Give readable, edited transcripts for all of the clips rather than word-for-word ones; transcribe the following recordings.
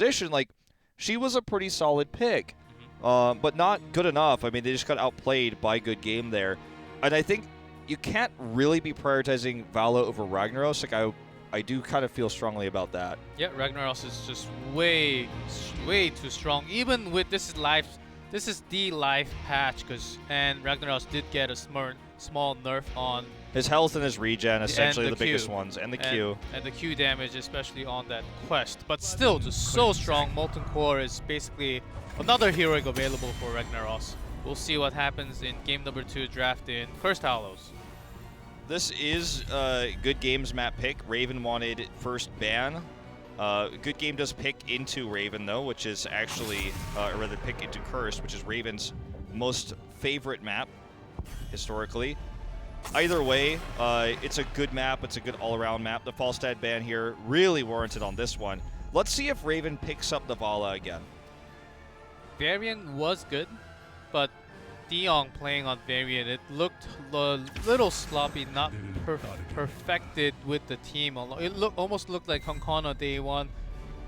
position, like, she was a pretty solid pick, but not good enough. I mean, they just got outplayed by good game there. And I think you can't really be prioritizing Vala over Ragnaros. Like, I do kind of feel strongly about that. Yeah, Ragnaros is just way too strong. Even with this is the life patch, and Ragnaros did get a small nerf on His health and his regen, essentially and the biggest ones, and the Q. And the Q damage, especially on that quest. But still, just so strong. Molten Core is basically another heroic available for Ragnaros. We'll see what happens in game number 2 draft in Cursed Hollows. This is a good games map pick. Raven wanted first ban. Good game does pick into Raven, though, which is actually, or rather pick into Cursed, which is Raven's most favorite map, historically. Either way, it's a good map. It's a good all-around map. The Falstad ban here really warranted on this one. Let's see if Raven picks up the Vala again. Varian was good, but Diong playing on Varian, it looked a little sloppy, not perfected with the team. It almost looked like Konkona day 1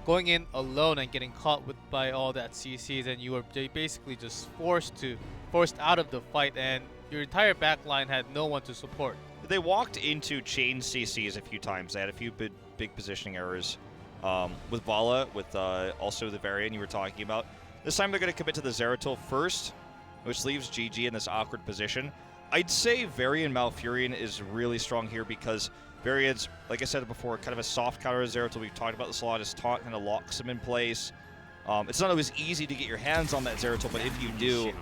going in alone and getting caught by all that CCs, and you were basically just forced out of the fight, and your entire backline had no one to support. They walked into chain CCs a few times. They had a few big positioning errors with Vala, with also the Varian you were talking about. This time they're going to commit to the Zeratul first, which leaves GG in this awkward position. I'd say Varian Malfurion is really strong here because Varian's, like I said before, kind of a soft counter to Zeratul. We've talked about this a lot. His taunt kind of locks him in place. It's not always easy to get your hands on that Zeratul, but if you do,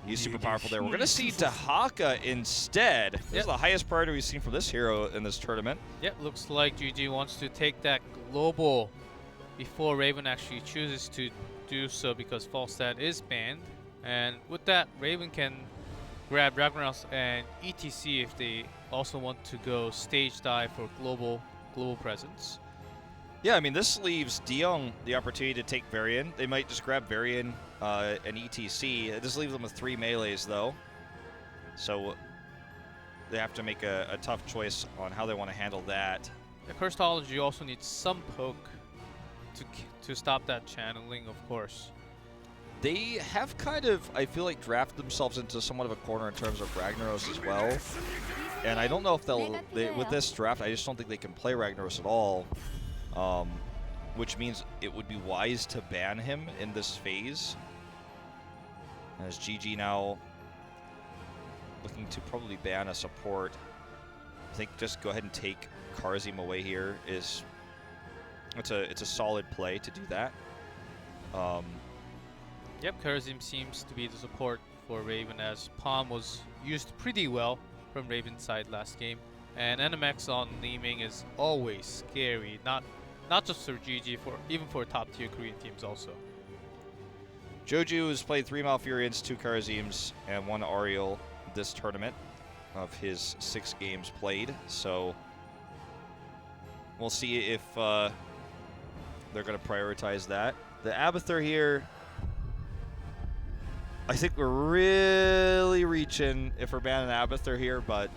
he's super powerful there. We're going to see Dahaka instead. This is the highest priority we've seen from this hero in this tournament. Yep, looks like GG wants to take that global before Raven actually chooses to do so, because Falstad is banned. And with that, Raven can grab Ragnaros and ETC if they also want to go stage dive for global presence. Yeah, I mean, this leaves Diong the opportunity to take Varian. They might just grab Varian and ETC. It just leaves them with 3 melees, though. So they have to make a tough choice on how they want to handle that. The Cursed you also need some poke to stop that channeling, of course. They have kind of, I feel like, drafted themselves into somewhat of a corner in terms of Ragnaros as well. And I don't know if with this draft, I just don't think they can play Ragnaros at all. Which means it would be wise to ban him in this phase. As GG now looking to probably ban a support. I think just go ahead and take Karzim away here is it's a solid play to do that. Yep, Karzim seems to be the support for Raven, as Palm was used pretty well from Raven's side last game. And NMX on Liming is always scary, not just for GG, even for top tier Korean teams also. Joju has played 3 Malfurions, 2 Karzims, and 1 Ariel this tournament of his 6 games played. So we'll see if they're going to prioritize that. The Abathur here, I think we're really reaching if we're banning Abathur here, but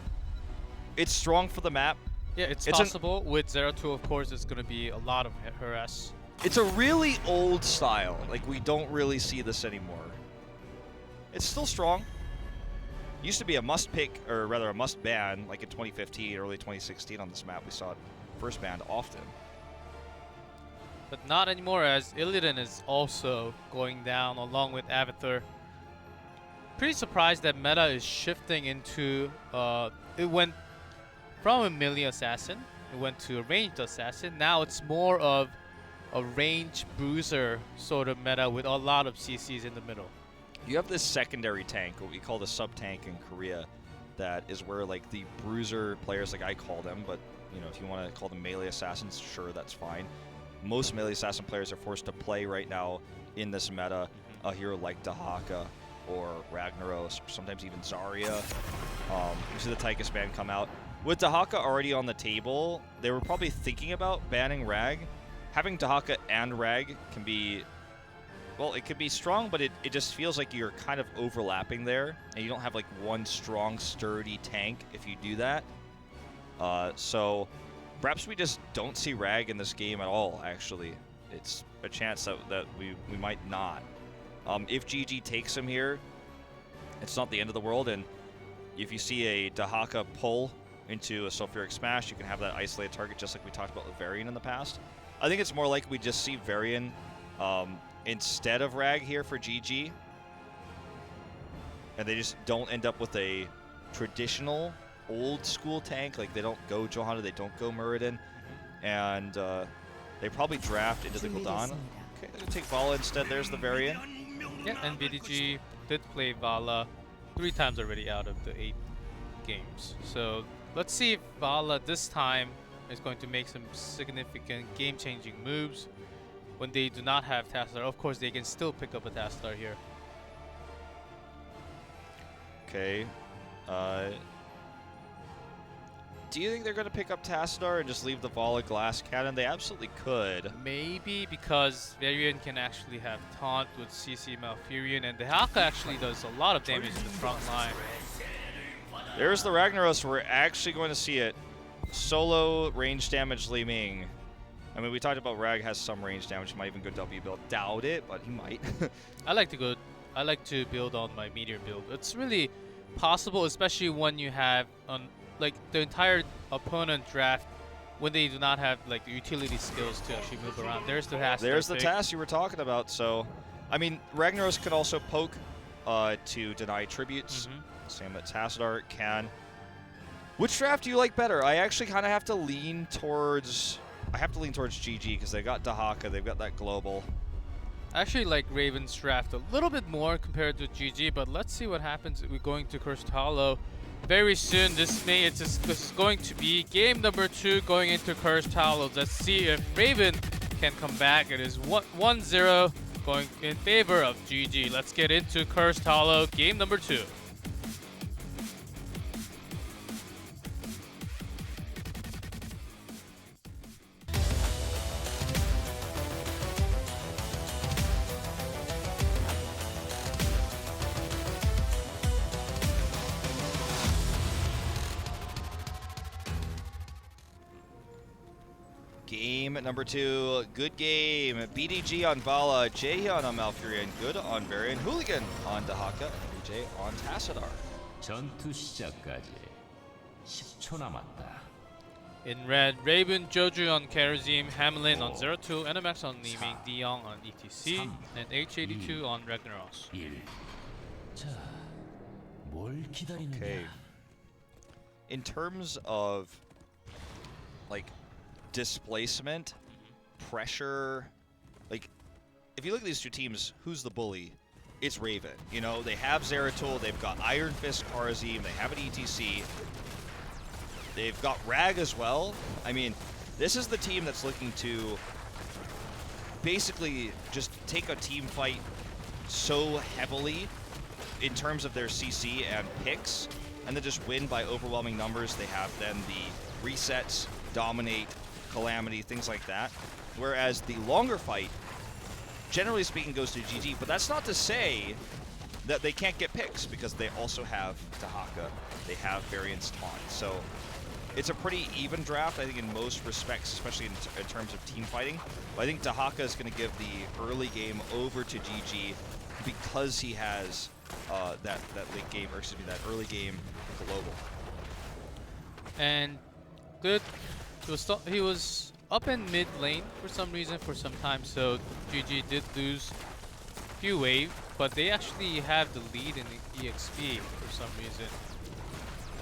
it's strong for the map. Yeah, it's possible. With Zeratul, of course, it's going to be a lot of harass. It's a really old style. Like, we don't really see this anymore. It's still strong. Used to be a must pick, or rather a must ban, like in 2015, early 2016 on this map. We saw it first banned often. But not anymore, as Illidan is also going down along with Abathur. Pretty surprised that meta is shifting into, it went from a melee assassin, it went to a ranged assassin. Now it's more of a ranged bruiser sort of meta with a lot of CCs in the middle. You have this secondary tank, what we call the sub-tank in Korea, that is where like the bruiser players, like I call them, but you know, if you want to call them melee assassins, sure, that's fine. Most melee assassin players are forced to play right now in this meta a hero like Dahaka or Ragnaros, or sometimes even Zarya. You see the Tychus ban come out. With Dahaka already on the table, they were probably thinking about banning Rag. Having Dahaka and Rag can be, well, it could be strong, but it just feels like you're kind of overlapping there, and you don't have like one strong, sturdy tank if you do that. So perhaps we just don't see Rag in this game at all, actually. it's a chance that we might not. If GG takes him here, it's not the end of the world, and if you see a Dahaka pull into a Sulfuric Smash, you can have that isolated target just like we talked about with Varian in the past. I think it's more likely we just see Varian instead of Rag here for GG, and they just don't end up with a traditional old school tank. Like, they don't go Johanna, they don't go Muradin, and they probably draft into the Gul'dan. Okay, they're gonna take Vala instead. There's the Varian. Yeah, and BDG did play Vala 3 times already out of the 8 games. So let's see if Vala this time is going to make some significant game-changing moves when they do not have Tassadar. Of course, they can still pick up a Tassadar here. Okay. Do you think they're going to pick up Tassadar and just leave the Vala Glass Cannon? They absolutely could. Maybe because Varian can actually have Taunt with CC Malfurion, and the Dahaka actually does a lot of damage in the front line. There's the Ragnaros. We're actually going to see it. Solo range damage Li Ming. I mean, we talked about Rag has some range damage. He might even go W build. Doubt it, but he might. I like to build on my Meteor build. It's really possible, especially when you have like the entire opponent draft when they do not have like the utility skills to actually move around. There's the task. There's the task you were talking about. So, I mean, Ragnaros could also poke to deny tributes. Same that Tassadar can. Which draft do you like better? I actually kind of have to lean towards. I have to lean towards GG because they got Dahaka, they've got that global. I actually like Raven's draft a little bit more compared to GG, but let's see what happens if we're going to Cursed Hollow. Very soon, this is going to be game number 2 going into Cursed Hollow. Let's see if Raven can come back. It is 1-0 going in favor of GG. Let's get into Cursed Hollow, game number 2. Game number 2, good game. BDG on Vala, Jaehyun on Malfurion, good on Varian, Hooligan on Dahaka, and BJ on Tassadar. 전투 시작까지 10초 남았다. In red, Raven, Joju on Karazim, Hamlin on 0-2, NMX on Li Ming, Diong on ETC, and H82 on Ragnaros. 1. 자, 뭘 기다리느냐? Okay. In terms of like displacement, pressure, like if you look at these two teams, who's the bully? It's Raven. You know, they have Zeratul, they've got Iron Fist Karazim, they have an ETC, they've got Rag as well. I mean, this is the team that's looking to basically just take a team fight so heavily in terms of their CC and picks, and then just win by overwhelming numbers. They have then the resets, dominate, calamity, things like that. Whereas the longer fight, generally speaking, goes to GG, but that's not to say that they can't get picks, because they also have Dahaka, they have Variance Taunt. So it's a pretty even draft, I think, in most respects, especially in terms of team fighting. But I think Dahaka is going to give the early game over to GG because he has that late game, or excuse me, that early game global. And good. He was up in mid lane for some reason for some time, so GG did lose a few wave, but they actually have the lead in the EXP for some reason.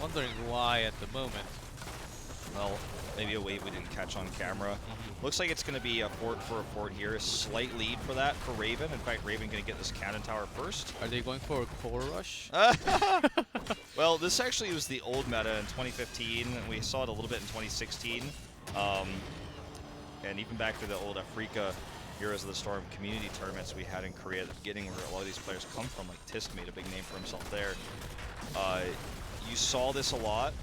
Wondering why at the moment. Well, maybe a wave we didn't catch on camera. Looks like it's going to be a fort for a fort here. A slight lead for that for Raven. In fact, Raven going to get this cannon tower first. Are they going for a core rush? Well, this actually was the old meta in 2015. We saw it a little bit in 2016. And even back to the old Africa Heroes of the Storm community tournaments we had in Korea at the beginning, where a lot of these players come from. Like Tisk made a big name for himself there. You saw this a lot,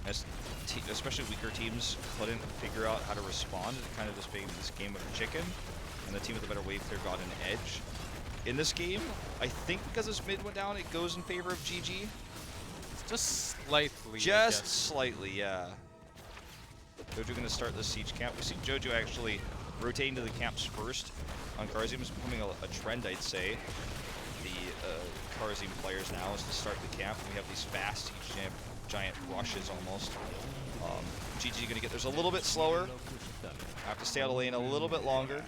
as especially weaker teams couldn't figure out how to respond. It kind of just being this game of chicken, and the team with the better wave clear got an edge. In this game, I think because this mid went down, it goes in favor of GG. Just slightly. Just slightly, yeah. Jojo going to start the siege camp. We see Jojo actually rotating to the camps first on Karzim is becoming a trend, I'd say. The Karzim players now is to start the camp. We have these fast giant rushes almost. GG gonna get theirs a little bit slower. Have to stay out of lane a little bit longer.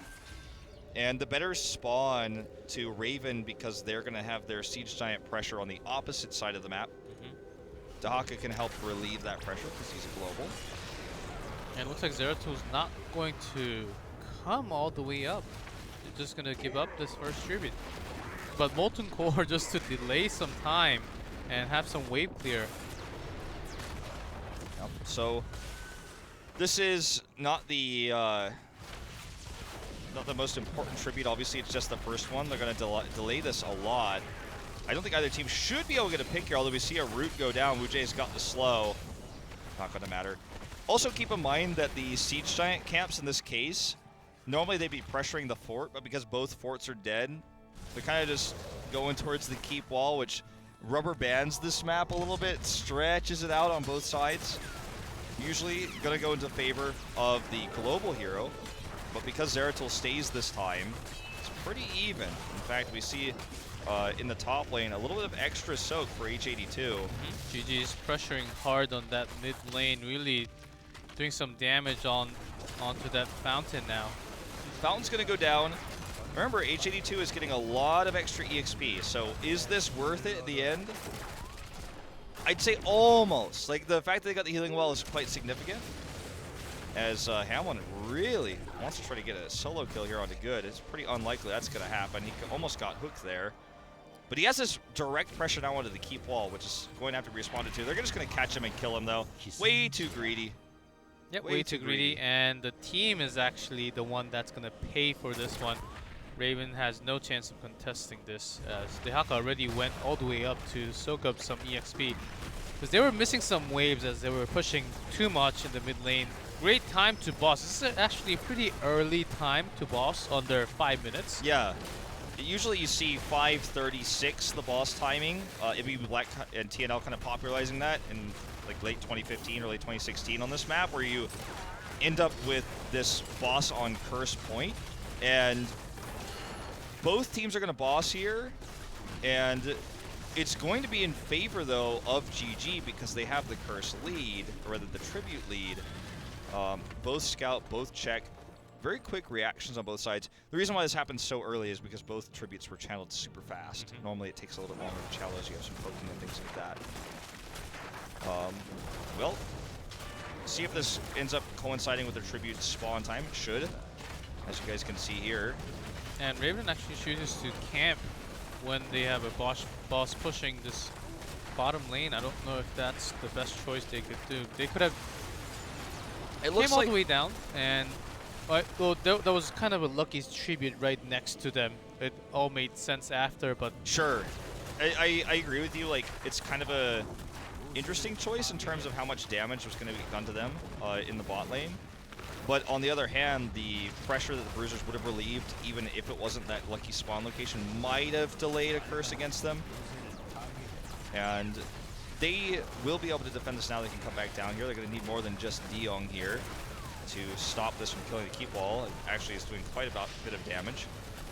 And the better spawn to Raven because they're gonna have their Siege Giant pressure on the opposite side of the map. Dahaka can help relieve that pressure because he's a global. And it looks like Zeratul is not going to come all the way up. They're just gonna give up this first tribute. But Molten Core just to delay some time and have some wave clear. Yep. So this is not the most important tribute. Obviously, it's just the first one. They're going to delay this a lot. I don't think either team should be able to get a pick here, although we see a root go down. Wujae's got the slow. Not going to matter. Also, keep in mind that the Siege Giant camps in this case, normally they'd be pressuring the fort, but because both forts are dead, they're kind of just going towards the keep wall, which rubber bands this map a little bit, stretches it out on both sides. Usually going to go into favor of the global hero, but because Zeratul stays this time, it's pretty even. In fact, we see in the top lane a little bit of extra soak for H82. GG is pressuring hard on that mid lane, really doing some damage onto that fountain now. Fountain's going to go down. Remember, H82 is getting a lot of extra EXP, so is this worth it at the end? I'd say almost. Like, the fact that they got the healing well is quite significant, as Hamlin really wants to try to get a solo kill here onto Good. It's pretty unlikely that's going to happen. He almost got hooked there. But he has this direct pressure now onto the keep wall, which is going to have to be responded to. They're just going to catch him and kill him, though. Way too greedy. Yep, way too greedy. And the team is actually the one that's going to pay for this one. Raven has no chance of contesting this, as Dahaka already went all the way up to soak up some EXP. Because they were missing some waves as they were pushing too much in the mid lane. Great time to boss. This is actually a pretty early time to boss, under 5 minutes. Yeah. Usually you see 5:36 the boss timing. It'd be Black and TNL kind of popularizing that in like late 2015 or late 2016 on this map, where you end up with this boss on Curse Point, and both teams are going to boss here, and it's going to be in favor, though, of GG because they have the Curse lead, or rather the Tribute lead. Both scout, both check. Very quick reactions on both sides. The reason why this happened so early is because both Tributes were channeled super fast. Normally it takes a little bit longer to channel as you have some poking and things like that. Well, see if this ends up coinciding with the Tribute spawn time. It should, as you guys can see here. And Raven actually chooses to camp when they have a boss pushing this bottom lane. I don't know if that's the best choice they could do. They could have came all the way down, and well, that was kind of a lucky tribute right next to them. It all made sense after, but sure, I agree with you. Like, it's kind of a interesting choice in terms of how much damage was going to be done to them in the bot lane. But on the other hand, the pressure that the Bruisers would have relieved, even if it wasn't that lucky spawn location, might have delayed a curse against them. And they will be able to defend this now. They can come back down here. They're going to need more than just Diong here to stop this from killing the keep wall. It actually is doing quite a bit of damage.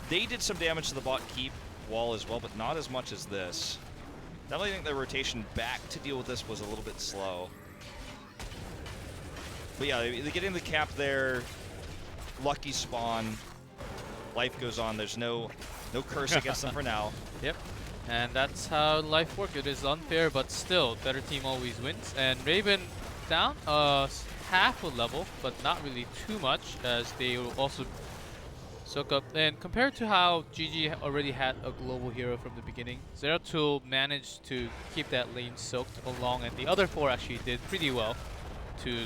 They did some damage to the bot keep wall as well, but not as much as this. Definitely think the rotation back to deal with this was a little bit slow. But yeah, they get in the cap there. Lucky spawn. Life goes on. There's no curse against them for now. Yep. And that's how life works. It is unfair, but still, better team always wins. And Raven down half a level, but not really too much, as they will also soak up. And compared to how GG already had a global hero from the beginning, Zeratul managed to keep that lane soaked along, and the other four actually did pretty well to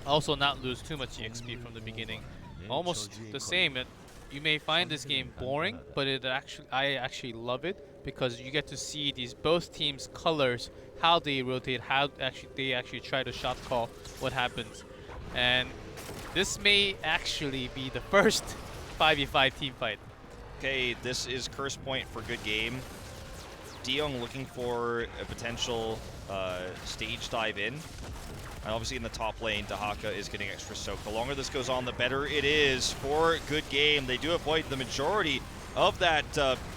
also not lose too much EXP from the beginning. Almost the same. You may find this game boring, but I actually love it because you get to see these both teams' colors, how they rotate, how they actually try to shot call what happens. And this may actually be the first 5v5 team fight. Okay, this is Curse Point for good game. Diong looking for a potential stage dive in. And obviously in the top lane, Dahaka is getting extra soak. The longer this goes on, the better it is for Good Game. They do avoid the majority of that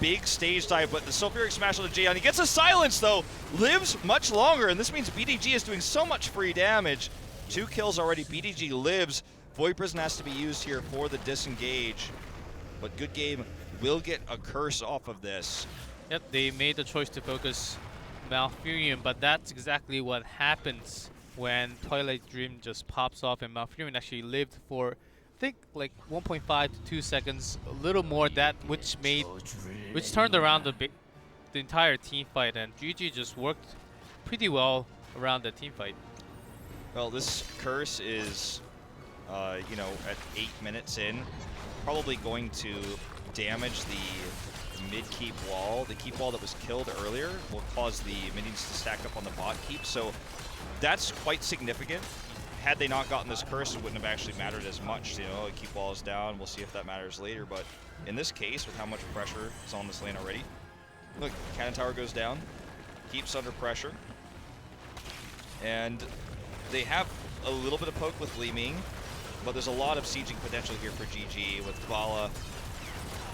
big stage dive, but the sulfuric smash on the Jaehyun. He gets a silence though, lives much longer, and this means BDG is doing so much free damage. 2 kills already, BDG lives. Void Prison has to be used here for the disengage, but Good Game will get a curse off of this. Yep, they made the choice to focus Malfurion, but that's exactly what happens when Twilight Dream just pops off, and Malfurion actually lived for, I think, like 1.5 to 2 seconds, a little more, that which turned around the entire team fight, and GG just worked pretty well around the team fight. Well, this curse is, you know, at 8 minutes in, probably going to damage the mid-keep wall. The keep wall that was killed earlier will cause the minions to stack up on the bot keep, so that's quite significant. Had they not gotten this curse, it wouldn't have actually mattered as much. You know, keep wall is down. We'll see if that matters later. But in this case, with how much pressure is on this lane already, look, Cannon Tower goes down, keeps under pressure, and they have a little bit of poke with Li Ming, but there's a lot of sieging potential here for GG with Vala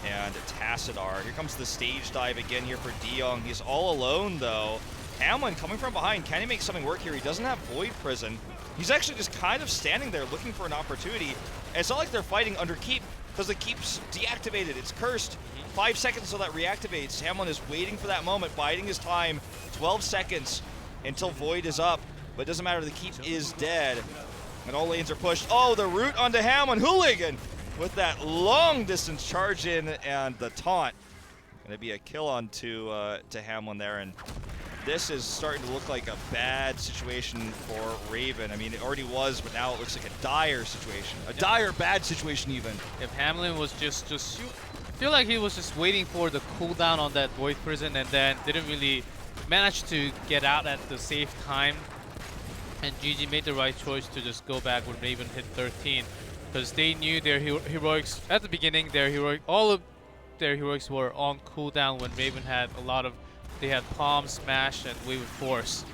and Tassadar. Here comes the stage dive again here for Deong. He's all alone though. Hamlin coming from behind. Can he make something work here? He doesn't have Void Prison. He's actually just kind of standing there looking for an opportunity. And it's not like they're fighting under keep, because the keep's deactivated. It's cursed. 5 seconds until that reactivates. Hamlin is waiting for that moment, biding his time. 12 seconds until Void is up. But it doesn't matter, the keep is dead. And all lanes are pushed. Oh, the root onto Hamlin. Hooligan with that long distance charge in and the taunt. Gonna be a kill on to Hamlin there. And this is starting to look like a bad situation for Raven. I mean, it already was, but now it looks like a dire situation. A dire bad situation even. If Hamlin was just feel like he was just waiting for the cooldown on that Void Prison, and then didn't really manage to get out at the safe time. And GG made the right choice to just go back when Raven hit 13, because they knew their heroics at the beginning. All of their heroics were on cooldown when Raven had a lot of. They had Palm, Smash, and Wave of Force.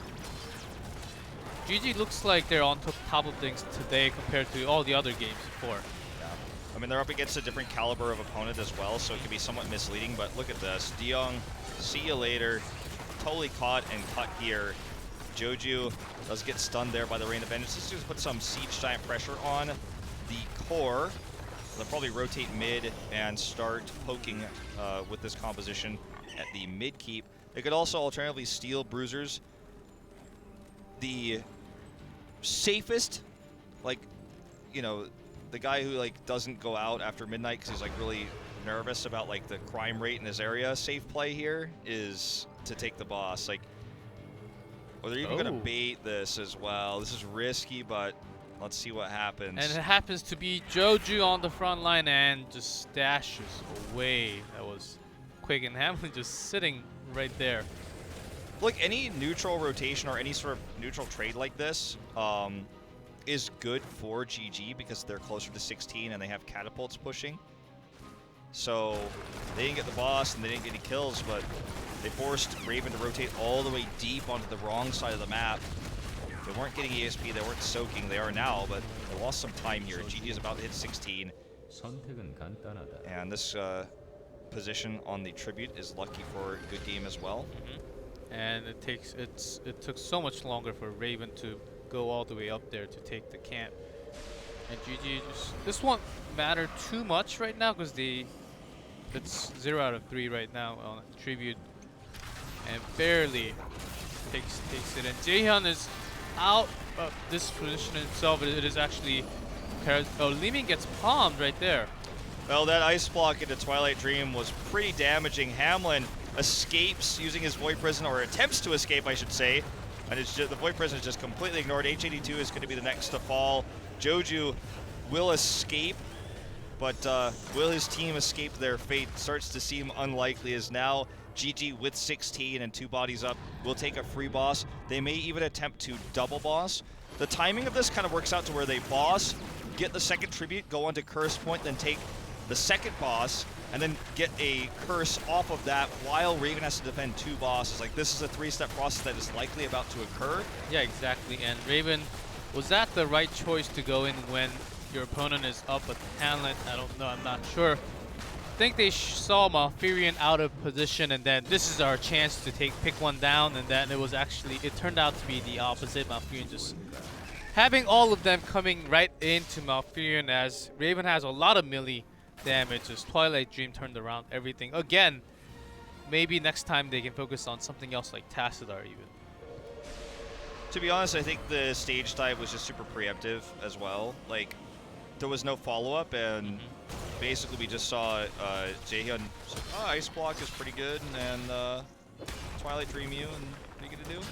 GG looks like they're on top of things today compared to all the other games before. Yeah. I mean, they're up against a different caliber of opponent as well, so it can be somewhat misleading, but look at this. Deong, see you later. Totally caught and cut here. Joju does get stunned there by the Rain of Vengeance. This just put some Siege Giant pressure on the core. They'll probably rotate mid and start poking with this composition at the mid keep. They could also alternatively steal Bruisers. The safest, like, you know, the guy who like doesn't go out after midnight because he's like really nervous about like the crime rate in his area. Safe play here is to take the boss. Like, or they're even gonna bait this as well. This is risky, but let's see what happens. And it happens to be Joju on the front line and just stashes away. That was quick, and Hamlin just sitting right there. Look, any neutral rotation or any sort of neutral trade like this is good for GG because they're closer to 16 and they have catapults pushing. So they didn't get the boss and they didn't get any kills, but they forced Raven to rotate all the way deep onto the wrong side of the map. They weren't getting ESP, they weren't soaking, they are now, but they lost some time here. GG is about to hit 16. And this position on the tribute is lucky for Good Game as well. And it took so much longer for Raven to go all the way up there to take the camp. And GG this won't matter too much right now because it's 0 out of 3 right now on tribute, and barely takes it. And Jaehyun is out of this position itself. It is actually Li Ming gets palmed right there. Well, that ice block into Twilight Dream was pretty damaging. Hamlin escapes using his Void Prison, or attempts to escape, I should say. And it's just, the Void Prison is just completely ignored. H82 is going to be the next to fall. Joju will escape, but will his team escape their fate? Starts to seem unlikely, as now GG with 16 and 2 bodies up will take a free boss. They may even attempt to double boss. The timing of this kind of works out to where they boss, get the second tribute, go onto curse point, then take the second boss, and then get a curse off of that while Raven has to defend 2 bosses. Like, this is a 3-step process that is likely about to occur. Yeah, exactly. And Raven Was that the right choice to go in when your opponent is up a talent? I don't know. I'm not sure. I think they saw Malfurion out of position, and then this is our chance to pick one down, and then it turned out to be the opposite. Malfurion just having all of them coming right into Malfurion, as Raven has a lot of melee damage. As Twilight Dream turned around everything again. Maybe next time they can focus on something else like Tassadar even. To be honest, I think the stage dive was just super preemptive as well. Like, there was no follow-up, and basically we just saw Jaehyun, Ice Block is pretty good, and Twilight Dream you, and what are you gonna do?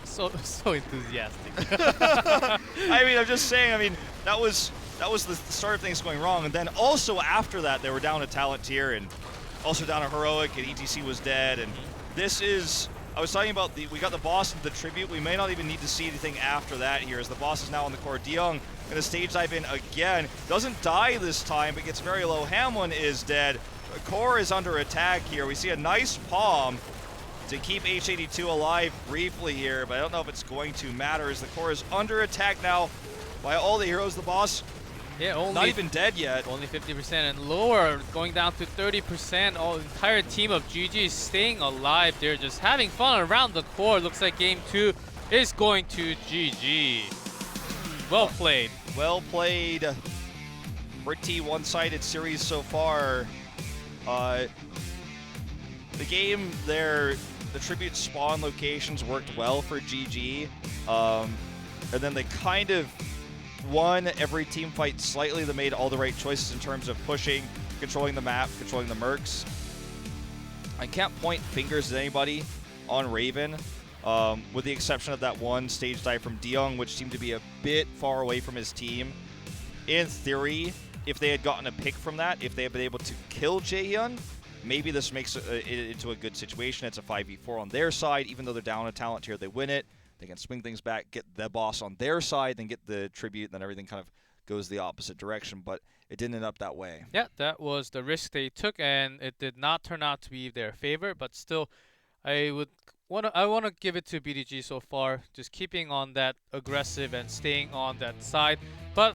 So enthusiastic. I mean, I'm just saying, I mean, that was the start of things going wrong, and then also after that, they were down a talent tier, and also down a heroic, and ETC was dead, and this is... I was talking about we got the boss and the tribute. We may not even need to see anything after that here, as the boss is now on the core. Deyoung gonna stage dive in again. Doesn't die this time, but gets very low. Hamlin is dead. The core is under attack here. We see a nice palm to keep H82 alive briefly here, but I don't know if it's going to matter, as the core is under attack now by all the heroes. The boss, not even dead yet. Only 50% and lower, going down to 30%. The entire team of GG is staying alive. They're just having fun around the core. Looks like game 2 is going to GG. Well played. Well played. Pretty one-sided series so far. The game there, the tribute spawn locations worked well for GG. And then they kind of won every team fight slightly. They made all the right choices in terms of pushing, controlling the map, controlling the mercs. I can't point fingers at anybody on Raven, with the exception of that one stage dive from Deyoung, which seemed to be a bit far away from his team. In theory, if they had gotten a pick from that, if they had been able to kill Jaehyun, maybe this makes it into a good situation. It's a 5v4 on their side. Even though they're down a talent tier, they win it. They can swing things back, get the boss on their side, then get the tribute, and then everything kind of goes the opposite direction. But it didn't end up that way. Yeah, that was the risk they took, and it did not turn out to be their favor. But still, I want to give it to BDG so far, just keeping on that aggressive and staying on that side. But